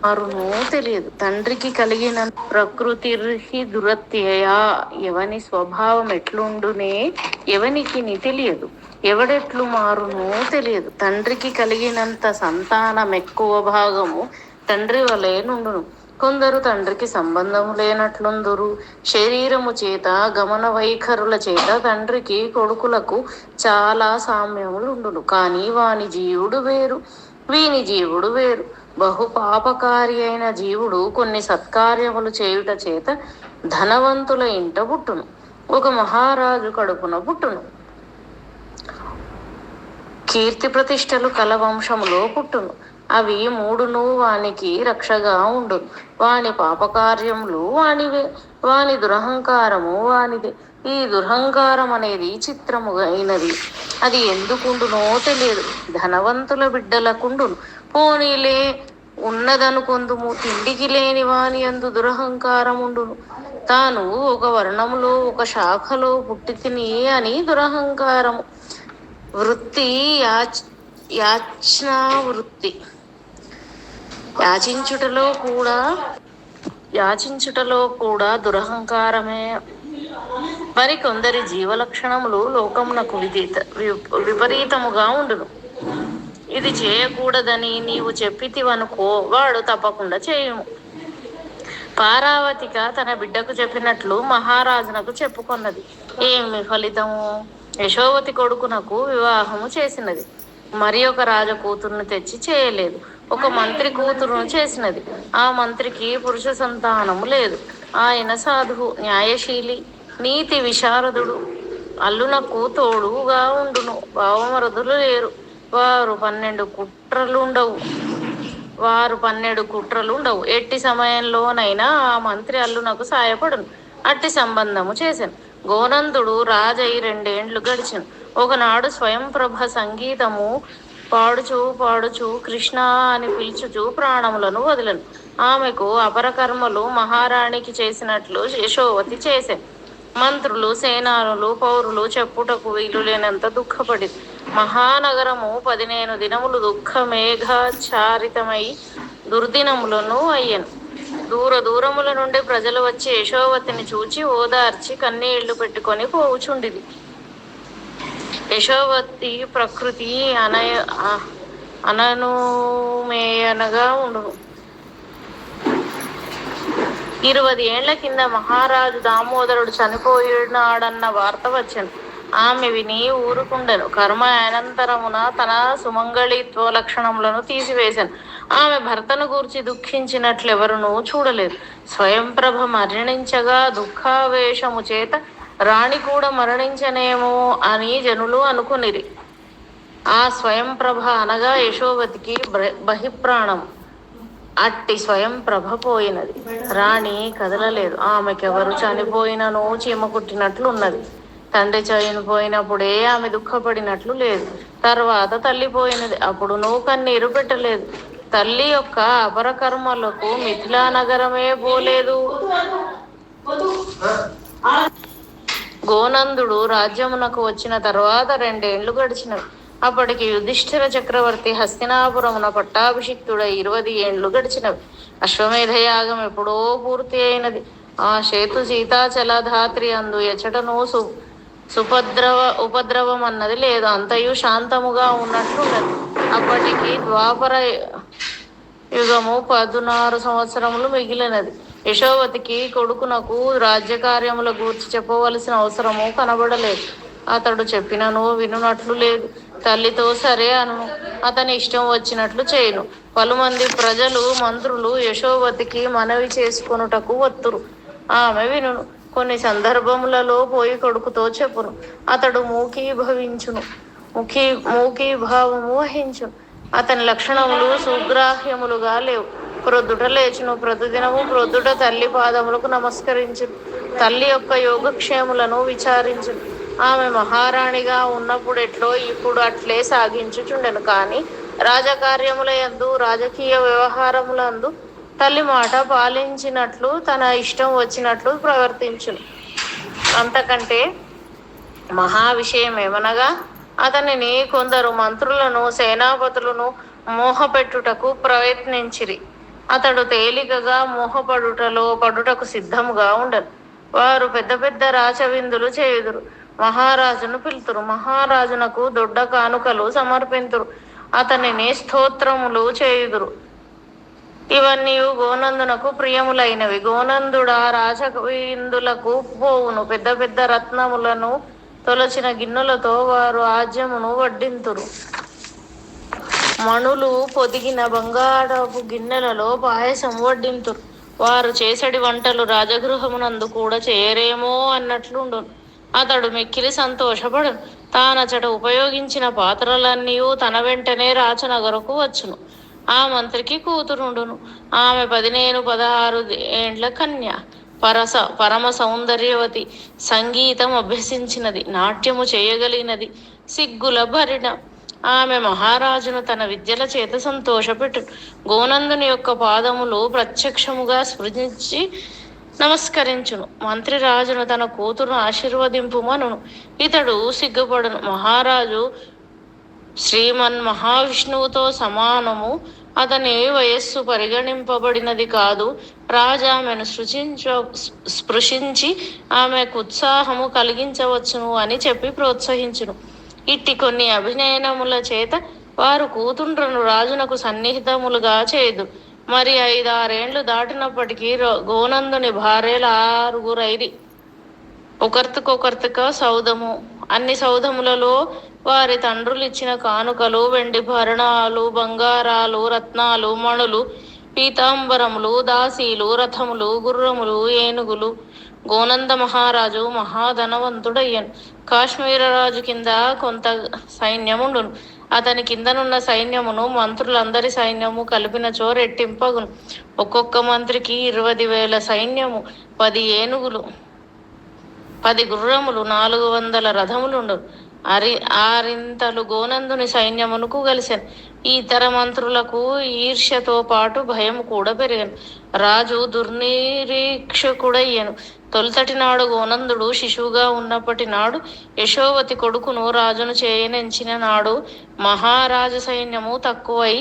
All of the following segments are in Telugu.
మారునో తెలియదు. తండ్రికి కలిగిన ప్రకృతిర్హి దురత్యయా, ఎవని స్వభావం ఎట్లుండునే ఎవనికి తెలియదు. ఎవడెట్లు మారునో తెలియదు. తండ్రికి కలిగినంత సంతానమెక్కువ భాగము తండ్రి వలె నుండును. కొందరు తండ్రికి సంబంధము లేనట్లుందురు. శరీరము చేత గమన వైఖరుల చేత తండ్రికి కొడుకులకు చాలా సామ్యములుండును. కానీ వాని జీవుడు వేరు, వీని జీవుడు వేరు. బహు పాపకారి అయిన జీవుడు కొన్ని సత్కార్యములు చేయుట చేత ధనవంతుల ఇంట పుట్టును, ఒక మహారాజు కడుపున పుట్టును. కీర్తి ప్రతిష్టలు కల వంశములో పుట్టును. అవి మూడును వానికి రక్షగా ఉండును. వాని పాపకార్యములు వానివే, వాని దురహంకారము వానిదే. ఈ దురహంకారం అనేది చిత్రముగా అయినది. అది ఎందుకుండునో తెలియదు. ధనవంతుల బిడ్డలకుండును. పోనీలే ఉన్నదనుకొందుము. తిండికి లేని వాని యందు దురహంకారముండును. తాను ఒక వర్ణములో ఒక శాఖలో పుట్టితిని అని దురహంకారము. వృత్తి యాచనా వృత్తి. యాచించుటలో కూడా దురహంకారమే. మరికొందరి జీవలక్షణములు లోకమునకు విపరీతముగా ఉండును. ఇది చేయకూడదని నీవు చెప్పితివనుకో, వాడు తప్పకుండా చేయును. పారావతిక తన బిడ్డకు చెప్పినట్లు మహారాజునకు చెప్పుకొన్నది. ఏమి ఫలితము? యశోవతి కొడుకునకు వివాహము చేసినది. మరి ఒక రాజ కూతురును తెచ్చి చేయలేదు. ఒక మంత్రి కూతురును చేసినది. ఆ మంత్రికి పురుష సంతానము లేదు. ఆయన సాధువు, న్యాయశీలి, నీతి విశారదుడు. అల్లునకు తోడుగా ఉండును. భావమరుదులు లేరు. వారు 12 కుట్రలుండవు. ఎట్టి సమయంలోనైనా ఆ మంత్రి అల్లునకు సాయపడును. అట్టి సంబంధము చేశాను. గోనందుడు రాజై 2 ఏండ్లు గడిచెను. ఒకనాడు స్వయంప్రభ సంగీతము పాడుచూ కృష్ణ అని పిలుచుచూ ప్రాణములను వదిలను. ఆమెకు అపరకర్మలు మహారాణికి చేసినట్లు యశోవతి చేసెను. మంత్రులు, సేనానులు, పౌరులు చెప్పుటకు వీలు లేనంత దుఃఖపడి మహానగరము 15 దినములు దుఃఖమేఘాచారితమై దుర్దినములను అయ్యెను. దూరముల నుండి ప్రజలు వచ్చి యశోవతిని చూచి ఓదార్చి కన్నీళ్లు పెట్టుకొని పోవుచుండిరి. యశోవతి ప్రకృతి అననుమేయనగా ఉండును. 20 ఏండ్ల కింద మహారాజు దామోదరుడు చనిపోయినాడన్న వార్త వచ్చెను. ఆమె విని ఊరుకుండెను. కర్మ అనంతరమున తన సుమంగళిత్వ లక్షణములను తీసివేశాను. ఆమె భర్తను గూర్చి దుఃఖించినట్లెవరునూ చూడలేదు. స్వయంప్రభ మరణించగా దుఃఖావేశము చేత రాణి కూడా మరణించనేమో అని జనులు అనుకునిరి. ఆ స్వయంప్రభ అనగా యశోవతికి బహిప్రాణం. అట్టి స్వయంప్రభ పోయినది. రాణి కదలలేదు. ఆమెకెవరు చనిపోయినను చీమ కుట్టినట్లు ఉన్నది. తండ్రి చనిపోయినప్పుడే ఆమె దుఃఖపడినట్లు లేదు. తర్వాత తల్లి పోయినది. అప్పుడునూ కన్నీరు పెట్టలేదు. తల్లి యొక్క అపరకర్మలకు మిథిలా నగరమే పోలేదు. గోనందుడు రాజ్యమునకు వచ్చిన తర్వాత 2 ఏండ్లు గడిచినవి. అప్పటికి యుధిష్ఠిర చక్రవర్తి హస్తినాపురమున పట్టాభిషిక్తుడై 20 ఏండ్లు గడిచినవి. అశ్వమేధ యాగం ఎప్పుడో పూర్తి అయినది. ఆ సేతు సీతాచలధాత్రి అందు ఎచటను ఉపద్రవం అన్నది లేదు. అంతయు శాంతముగా ఉన్నట్లున్నది. అప్పటికి ద్వాపర యుగము 16 సంవత్సరములు మిగిలినది. యశోవతికి కొడుకునకు రాజ్యకార్యముల గూర్చి చెప్పవలసిన అవసరము కనబడలేదు. అతడు చెప్పినను వినునట్లు లేదు. తల్లితో సరే అను, అతని ఇష్టం వచ్చినట్లు చేయును. పలుమంది ప్రజలు, మంత్రులు యశోవతికి మనవి చేసుకొనుటకు వత్తురు. ఆమె వినును. కొన్ని సందర్భములలో పోయి కొడుకుతో చెప్పును. అతడు మూకీభావము వహించును. అతని లక్షణములు సుగ్రాహ్యములుగా లేవు. ప్రొద్దుట లేచును. ప్రతిదినము ప్రొద్దుట తల్లి పాదములకు నమస్కరించును. తల్లి యొక్క యోగక్షేములను విచారించును. ఆమె మహారాణిగా ఉన్నప్పుడు ఎట్లో ఇప్పుడు అట్లే సాగించుచుండెను. కానీ రాజకార్యముల యందు, రాజకీయ వ్యవహారములందు తల్లి మాట పాలించినట్లు తన ఇష్టం వచ్చినట్లు ప్రవర్తించును. అంతకంటే మహావిషయమేమనగా అతనిని కొందరు మంత్రులను, సేనాపతులను మోహపెట్టుటకు ప్రయత్నించిరి. అతడు తేలికగా మోహపడుటలో పడుటకు సిద్ధముగా ఉండను. వారు పెద్ద పెద్ద రాచవిందులు చేయుదురు. మహారాజును పిలుతురు. మహారాజునకు దొడ్డ కానుకలు సమర్పింతురు. అతనిని స్తోత్రములు చేయుదురు. ఇవన్నీ గోనందునకు ప్రియములైనవి. గోనందుడా రాజవిందులకు పోవును. పెద్ద పెద్ద రత్నములను తొలచిన గిన్నెలతో వారు ఆజ్యమును వడ్డింతురు. మణులు పొదిగిన బంగారపు గిన్నెలలో పాయసం వడ్డింతురు. వారు చేసడి వంటలు రాజగృహమునందు కూడా చేయరేమో అన్నట్లుండును. అతడు మిక్కిలి సంతోషపడును. తానచట ఉపయోగించిన పాత్రలన్నీ తన వెంటనే రాచనగరకు వచ్చును. ఆ మంత్రికి కూతురుండును. ఆమె 16 ఏండ్ల కన్య. పరమ సౌందర్యవతి. సంగీతం అభ్యసించినది. నాట్యము చేయగలిగినది. సిగ్గుల భరిణ. ఆమె మహారాజును తన విద్యల చేత సంతోషపెట్టును. గోనందుని యొక్క పాదములు ప్రత్యక్షముగా స్పృశించి నమస్కరించును. మంత్రి రాజును తన కూతురును ఆశీర్వదింపుమనును. ఇతడు సిగ్గుపడును. మహారాజు శ్రీమన్ మహావిష్ణువుతో సమానము. అతని వయస్సు పరిగణింపబడినది కాదు. రాజు ఆమెను స్పృశించి ఆమెకు ఉత్సాహము కలిగించవచ్చును అని చెప్పి ప్రోత్సహించును. ఇట్టి కొన్ని అభినయనముల చేత వారు కూతుండ్రను రాజునకు సన్నిహితములుగా చేయదు. మరి 5-6 ఏండ్లు దాటినప్పటికీ గోనందుని భార్యలు 6 ఒకరికొకరిక సౌధము. అన్ని సౌధములలో వారి తండ్రులు ఇచ్చిన కానుకలు, వెండి భరణాలు, బంగారాలు, రత్నాలు, మణులు, పీతాంబరములు, దాసీలు, రథములు, గుర్రములు, ఏనుగులు. గోనంద మహారాజు మహాధనవంతుడయ్యను. కాశ్మీర రాజు కింద కొంత సైన్యముండును. అతని కిందనున్న సైన్యమును మంత్రులందరి సైన్యము కలిపినచో రెట్టింపగును. ఒక్కొక్క మంత్రికి 20,000 సైన్యము, 10 ఏనుగులు, 10 గుర్రములు, 400 రథములుండు. ఆరింతలు గోనందుని సైన్యమునకు కలిసెను. ఈ ఇతర మంత్రులకు ఈర్ష్యతో పాటు భయం కూడా పెరిగాను. రాజు దుర్నిరీక్షకుడయ్యను. తొలితటి నాడు గోనందుడు శిశువుగా ఉన్నప్పటి నాడు యశోవతి కొడుకును రాజును చేయనెంచిన నాడు మహారాజ సైన్యము తక్కువై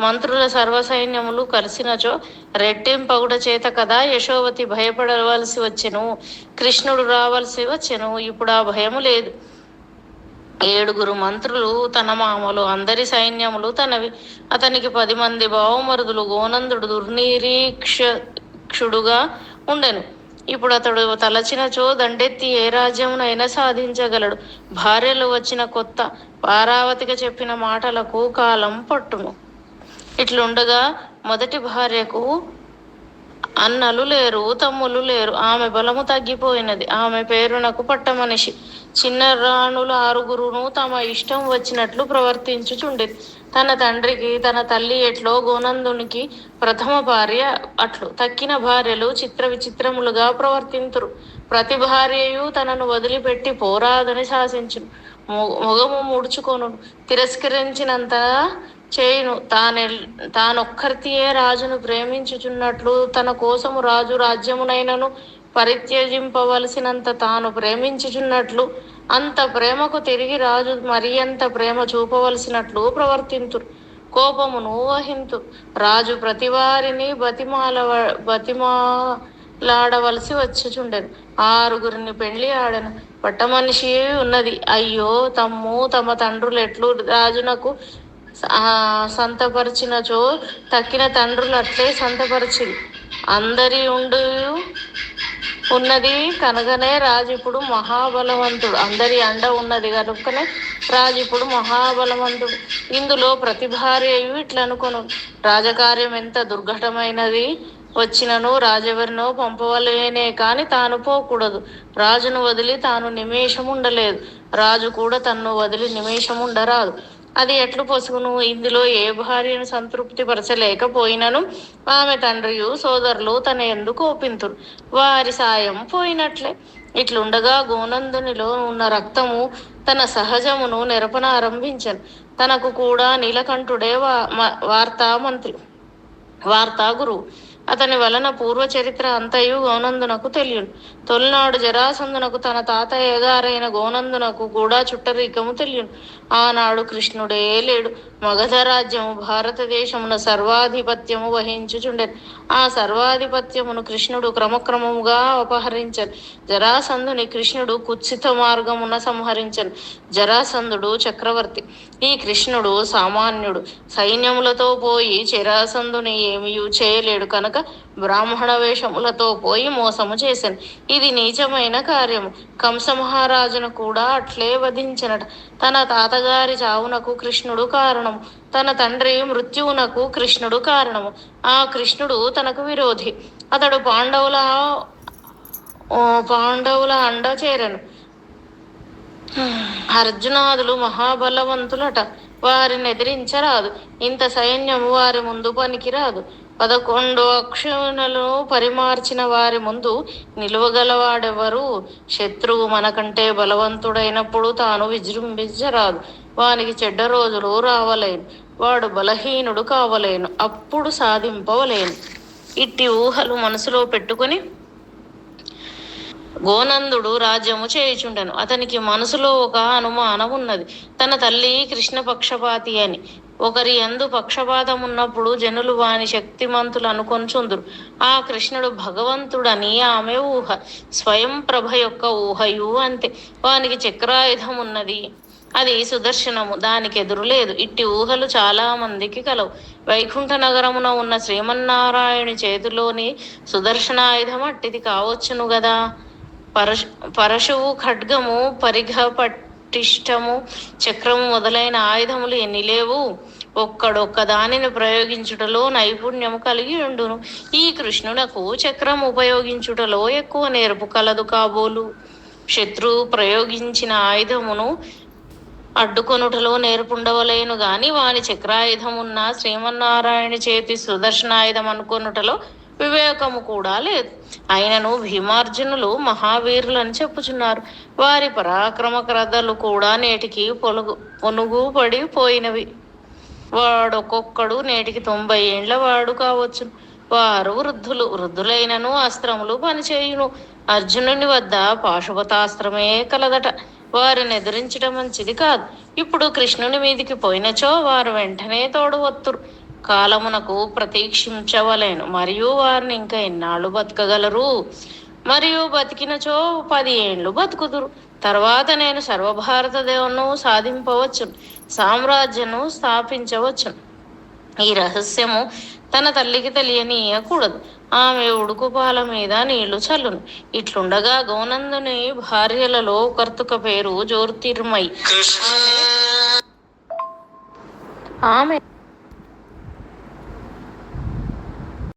మంత్రుల సర్వసైన్యములు కలిసినచో రెట్టింపగుట చేత కదా యశోవతి భయపడవలసి వచ్చెను. కృష్ణుడు రావలసి వచ్చెను. ఇప్పుడు ఆ భయము లేదు. 7 మంత్రులు తన మామలు, అందరి సైన్యములు తనవి. అతనికి 10 మంది బావమరుదులు. గోనందుడు దుర్నిరీక్షుడుగా ఉండెను. ఇప్పుడు అతడు తలచినచో దండెత్తి ఏ రాజ్యమునైనా సాధించగలడు. భార్యలు వచ్చిన కొత్త పారావతిగా చెప్పిన మాటలకు కాలం పట్టును. ఇట్లుండగా మొదటి భార్యకు అన్నలు లేరు, తమ్ములు లేరు. ఆమె బలము తగ్గిపోయినది. ఆమె పేరునకు పట్టమనిషి. చిన్న రాణులు 6 తమ ఇష్టం వచ్చినట్లు ప్రవర్తించుచుండేది. తన తండ్రికి తన తల్లి ఎట్లో గోనందునికి ప్రథమ భార్య అట్లు. తక్కిన భార్యలు చిత్ర విచిత్రములుగా ప్రవర్తింతురు. ప్రతి భార్యయు తనను వదిలిపెట్టి పోరాదని శాసించును. మొగము ముడుచుకొను. తిరస్కరించినంత చేయును. తానొక్కరితియే రాజును ప్రేమించుచున్నట్లు తన కోసము రాజు రాజ్యమునైనను పరిత్యజింపవలసినంత తాను ప్రేమించుచున్నట్లు అంత ప్రేమకు తిరిగి రాజు మరి అంత ప్రేమ చూపవలసినట్లు ప్రవర్తింతురు. కోపమును వహింతు. రాజు ప్రతివారిని బతిమాలాడవలసి వచ్చుచుండెను. 6 పెళ్లి ఆడను. పట్టమనిషి ఉన్నది. అయ్యో తమ తండ్రులు ఎట్లు రాజునకు సంతపరిచినచో తక్కిన తండ్రులు అట్లే సంతపరిచిరి. అందరి ఉన్నది కనుకనే రాజు ఇప్పుడు మహాబలవంతుడు. అందరి అండ ఉన్నది కనుకనే రాజు ఇప్పుడు మహాబలవంతుడు. ఇందులో ప్రతి భార్యయు ఇట్లనుకొను. రాజకార్యం ఎంత దుర్ఘటమైనది వచ్చినను రాజెవరినో పంపవలేనే కాని తాను పోకూడదు. రాజును వదిలి తాను నిమేషం ఉండలేదు. రాజు కూడా తన్ను వదిలి నిమేషం ఉండరాదు. అది ఎట్లు పొసుగును. ఇందులో ఏ భార్యను సంతృప్తి పరచలేకపోయినను ఆమె తండ్రియు సోదరులు తన యందు కోపింతురు. వారి సాయం పోయినట్లే. ఇట్లుండగా గోనందునిలో ఉన్న రక్తము తన సహజమును నెరపనారంభించను. తనకు కూడా నీలకంఠుడే వార్తా గురువు. అతని వలన పూర్వ చరిత్ర అంతయు గోనందునకు తెలియను. తొలినాడు జరాసంధునకు తన తాతయ్య గారైన గోనందునకు కూడా చుట్టరికము తెలియను. ఆనాడు కృష్ణుడే లేడు. మగధ రాజ్యము భారతదేశమున సర్వాధిపత్యము వహించుచుండెను. ఆ సర్వాధిపత్యమును కృష్ణుడు క్రమక్రమముగా అపహరించను. జరాసంధుని కృష్ణుడు కుత్సిత మార్గమున సంహరించను. జరాసంధుడు చక్రవర్తి, ఈ కృష్ణుడు సామాన్యుడు. సైన్యములతో పోయి జరాసంధుని ఏమీ చేయలేడు కనుక బ్రాహ్మణ వేషములతో పోయి మోసము చేశాను. ఇది నీచమైన కార్యము. కంస మహారాజును కూడా అట్లే వధించినట. తన తాతగారి చావునకు కృష్ణుడు కారణము, తన తండ్రి మృత్యువునకు కృష్ణుడు కారణము. ఆ కృష్ణుడు తనకు విరోధి. అతడు పాండవుల అండ చేరను. అర్జునాదులు మహాబలవంతులట, వారిని ఎదిరించరాదు. ఇంత సైన్యము వారి ముందు పనికిరాదు. 11 అక్షులను పరిమార్చిన వారి ముందు నిలువగలవాడెవరు? శత్రువు మనకంటే బలవంతుడైనప్పుడు తాను విజృంభించరాదు. వానికి చెడ్డ రోజులు రావలేను, వాడు బలహీనుడు కావలేను, అప్పుడు సాధింపవలేను. ఇట్టి ఊహలు మనసులో పెట్టుకుని గోనందుడు రాజ్యము చేయుచుండెను. అతనికి మనసులో ఒక అనుమానం ఉన్నది. తన తల్లి కృష్ణ పక్షపాతి అని. ఒకరి యందు పక్షపాతం ఉన్నప్పుడు జనులు వాని శక్తిమంతులు అనుకొంచుందురు. ఆ కృష్ణుడు భగవంతుడని ఆమె ఊహ. స్వయం ప్రభ యొక్క ఊహయు అంతే. వానికి చక్రాయుధం ఉన్నది, అది సుదర్శనము, దానికి ఎదురులేదు. ఇట్టి ఊహలు చాలా మందికి కలవు. వైకుంఠ నగరమున ఉన్న శ్రీమన్నారాయణి చేతిలోని సుదర్శనాయుధం అట్టిది కావచ్చును గదా. పరశువు, ఖడ్గము, పరిఘ, పట్టిష్టము, చక్రము మొదలైన ఆయుధములు ఎన్ని లేవు. ఒక్కడొక్క దానిని ప్రయోగించుటలో నైపుణ్యము కలిగి ఉండును. ఈ కృష్ణునకు చక్రం ఉపయోగించుటలో ఎక్కువ నేర్పు కలదు కాబోలు. శత్రువు ప్రయోగించిన ఆయుధమును అడ్డుకొనుటలో నేర్పుండవలేను గాని వాని చక్రాయుధమున్న శ్రీమన్నారాయణ చేతి సుదర్శనాయుధం అనుకొనుటలో వివేకము కూడా లేదు. అయినను భీమార్జునులు మహావీరులని చెప్పుచున్నారు. వారి పరాక్రమ క్రదలు కూడా నేటికి పొనుగు పడిపోయినవి. వాడొక్కొక్కడు నేటికి 90 ఏండ్ల వాడు కావచ్చు. వారు వృద్ధులైనను అస్త్రములు పనిచేయును. అర్జునుని వద్ద పాశుపతాస్త్రమే కలదట. వారిని ఎదిరించడం మంచిది కాదు. ఇప్పుడు కృష్ణుని మీదికి పోయినచో వారు వెంటనే తోడు వత్తురు. కాలమునకు ప్రతీక్షించవలేను. మరియు వారిని ఇంకా ఎన్నాళ్ళు బతకగలరు? మరియు బతికినచో 10 ఏండ్లు బతుకుదురు. తర్వాత నేను సర్వభారతదేవను సాధింపవచ్చును, సామ్రాజ్యను స్థాపించవచ్చును. ఈ రహస్యము తన తల్లికి తెలియనీయకూడదు. ఆమె ఉడుకుపాల మీద నీళ్లు చల్లును. ఇట్లుండగా గోనందుని భార్యలలో కర్తుక పేరు జ్యోతిర్మయి. ఆమె